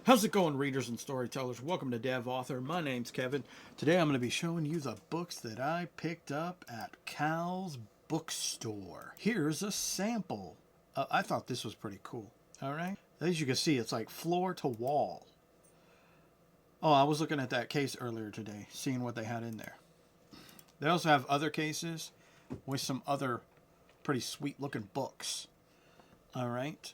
How's it going, readers and storytellers? Welcome to Dev Author. My name's Kevin. Today I'm going to be showing you the books that I picked up at Cal's Bookstore. Here's a sample. I thought this was pretty cool. All right. As you can see, it's like floor to wall. Oh, I was looking at that case earlier today, seeing what they had in there. They also have other cases with some other pretty sweet looking books. All right.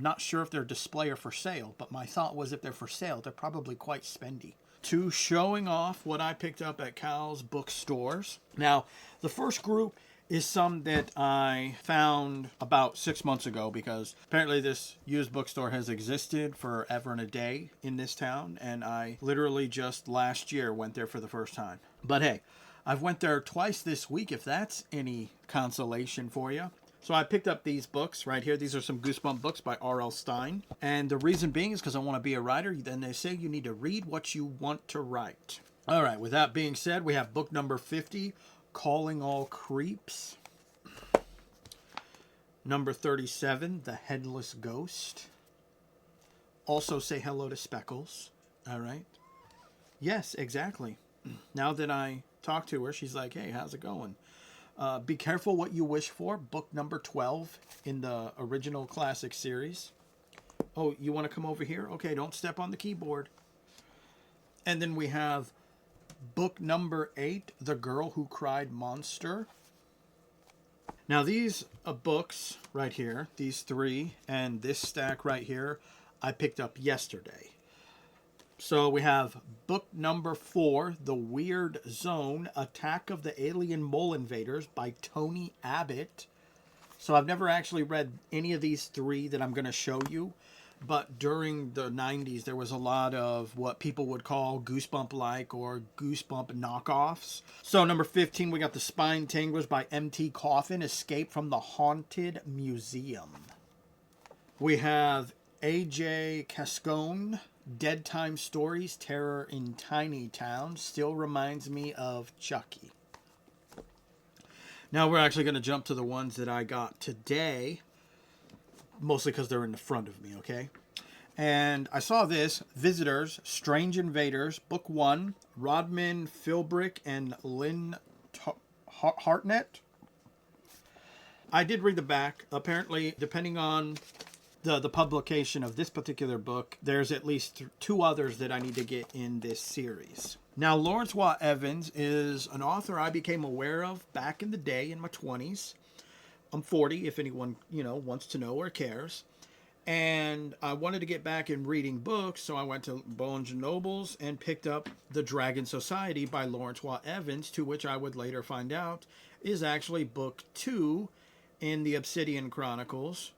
Not sure if they're display or for sale, but my thought was if they're for sale, they're probably quite spendy. To showing off what I picked up at Cal's Bookstores. Now, the first group is some that I found about 6 months ago because apparently this used bookstore has existed forever and a day in this town, and I literally just last year went there for the first time. But hey, I've went there twice this week, if that's any consolation for you. So I picked up these books right here. These are some Goosebumps books by R.L. Stine. And the reason being is because I want to be a writer. Then they say you need to read what you want to write. All right, with that being said, we have book number 50, Calling All Creeps. Number 37, The Headless Ghost. Also say hello to Speckles. All right. Yes, exactly. Now that I talked to her, she's like, hey, how's it going? Be Careful What You Wish For, book number 12 in the original classic series. Oh, you want to come over here? Okay, don't step on the keyboard. And then we have book number 8, The Girl Who Cried Monster. Now these books right here, these three, and this stack right here, I picked up yesterday. So we have book number 4, The Weird Zone, Attack of the Alien Mole Invaders by Tony Abbott. So I've never actually read any of these three that I'm going to show you. But during the 90s, there was a lot of what people would call Goosebump-like or Goosebump knockoffs. So number 15, we got The Spine Tinglers by M.T. Coffin, Escape from the Haunted Museum. We have A.J. Cascone, Dead Time Stories, Terror in Tiny Town. Still reminds me of Chucky. Now we're actually going to jump to the ones that I got today. Mostly because they're in the front of me, okay? And I saw this, Visitors, Strange Invaders, Book 1, Rodman Philbrick and Lynn Hartnett. I did read the back. Apparently, depending on the publication of this particular book, there's at least 2 others that I need to get in this series. Now, Lawrence Watt Evans is an author I became aware of back in the day in my 20s. I'm 40, if anyone, wants to know or cares. And I wanted to get back in reading books, so I went to Barnes & Nobles and picked up The Dragon Society by Lawrence Watt Evans, to which I would later find out is actually book 2 in the Obsidian Chronicles.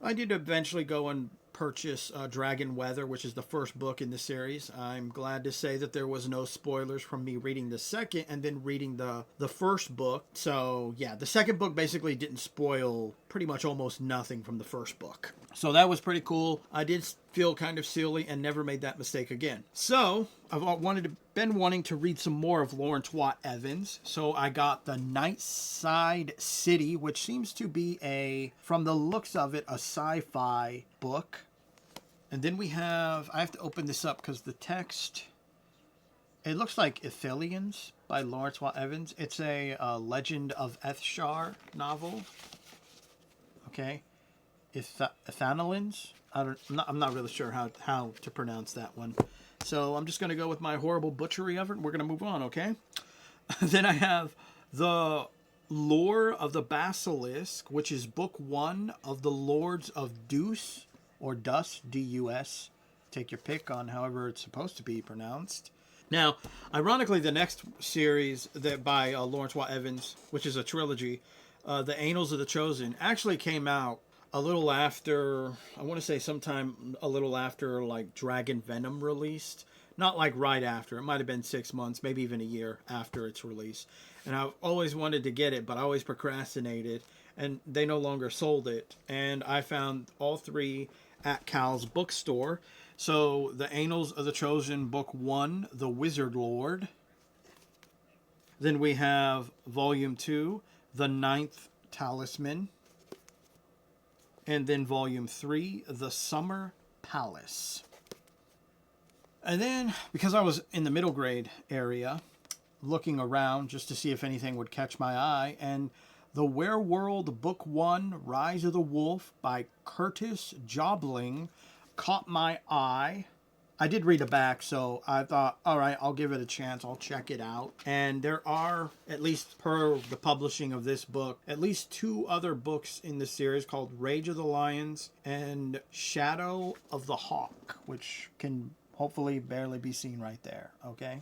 I did eventually go and purchase Dragon Weather, which is the first book in the series. I'm glad to say that there was no spoilers from me reading the second and then reading the first book. So yeah, the second book basically didn't spoil pretty much almost nothing from the first book. So that was pretty cool. I did feel kind of silly and never made that mistake again. So I've been wanting to read some more of Lawrence Watt Evans. So I got The Nightside City, which seems to be from the looks of it, a sci-fi book. And then we have, I have to open this up because the text, it looks like Ithalians by Lawrence Watt Evans. It's a Legend of Ethshar novel. Okay. Ithanolins. I'm not really sure how to pronounce that one. So I'm just going to go with my horrible butchery of it. We're going to move on, okay? Then I have The Lore of the Basilisk, which is book 1 of the Lords of Deuce, or Dus, D-U-S. Take your pick on however it's supposed to be pronounced. Now, ironically, the next series that by Lawrence Watt Evans, which is a trilogy, The Annals of the Chosen, actually came out a little after, I want to say sometime a little after like Dragon Venom released. Not like right after. It might have been 6 months, maybe even a year after its release. And I've always wanted to get it, but I always procrastinated. And they no longer sold it. And I found all 3 at Cal's Bookstore. So The Annals of the Chosen, book 1, The Wizard Lord. Then we have volume 2, The Ninth Talisman. And then volume 3, The Summer Palace. And then, because I was in the middle grade area, looking around just to see if anything would catch my eye, and the Wereworld Book 1, Rise of the Wolf by Curtis Jobling caught my eye. I did read a back, so I thought, all right, I'll give it a chance. I'll check it out. And there are, at least per the publishing of this book, at least 2 other books in the series called Rage of the Lions and Shadow of the Hawk, which can hopefully barely be seen right there, okay?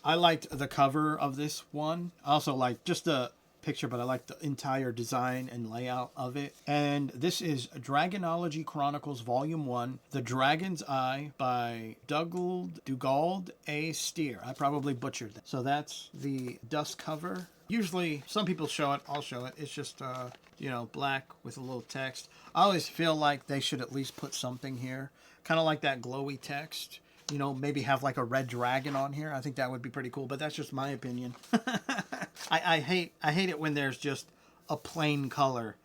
I liked the cover of this one. I also liked just the picture, but I like the entire design and layout of it. And this is Dragonology Chronicles Volume 1, The Dragon's Eye by Dugald A. Steer. I probably butchered that. So that's the dust cover. Usually, some people show it, I'll show it. It's just, you know, black with a little text. I always feel like they should at least put something here. Kind of like that glowy text. You know, maybe have like a red dragon on here. I think that would be pretty cool, but that's just my opinion. I hate it when there's just a plain color.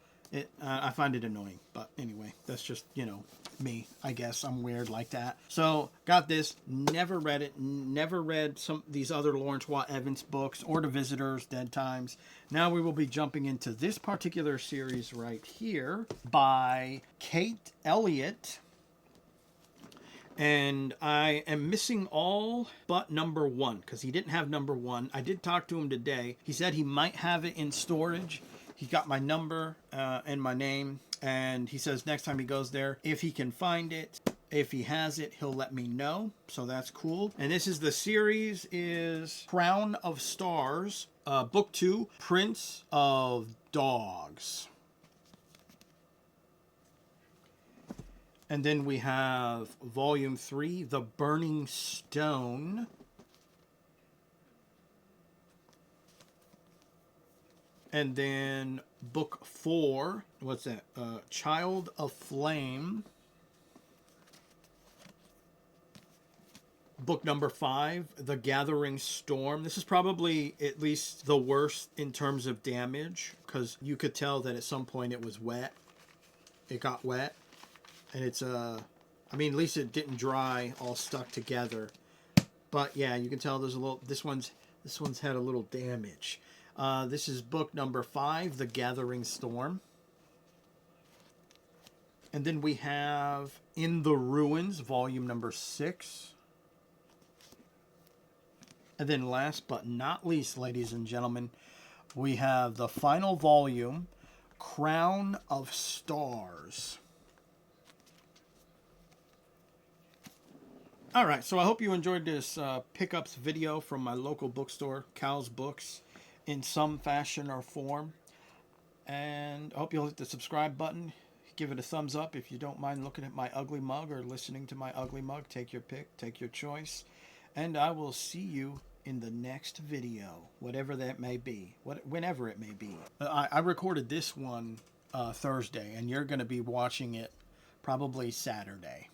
I find it annoying, but anyway, that's just, you know, me. I guess I'm weird like that. So got this. Never read it. Never read these other Lawrence Watt Evans books or The Visitors, Dead Times. Now we will be jumping into this particular series right here by Kate Elliott. And I am missing all but number 1 because he didn't have number 1. I did talk to him today. He said he might have it in storage. He got my number and my name. And he says next time he goes there, if he can find it, if he has it, he'll let me know. So that's cool. And this is the series is Crown of Stars, Book 2, Prince of Dogs. And then we have Volume 3, The Burning Stone. And then Book 4, what's that? Child of Flame. Book number 5, The Gathering Storm. This is probably at least the worst in terms of damage, because you could tell that at some point it was wet. It got wet. And it's, I mean, at least it didn't dry all stuck together. But yeah, you can tell there's a little, this one's had a little damage. This is book number 5, The Gathering Storm. And then we have In the Ruins, volume number 6. And then last but not least, ladies and gentlemen, we have the final volume, Crown of Stars. All right, so I hope you enjoyed this pickups video from my local bookstore, Cal's Books, in some fashion or form. And I hope you'll hit the subscribe button. Give it a thumbs up if you don't mind looking at my ugly mug or listening to my ugly mug. Take your pick, take your choice. And I will see you in the next video, whatever that may be, whenever it may be. I recorded this one Thursday, and you're going to be watching it probably Saturday.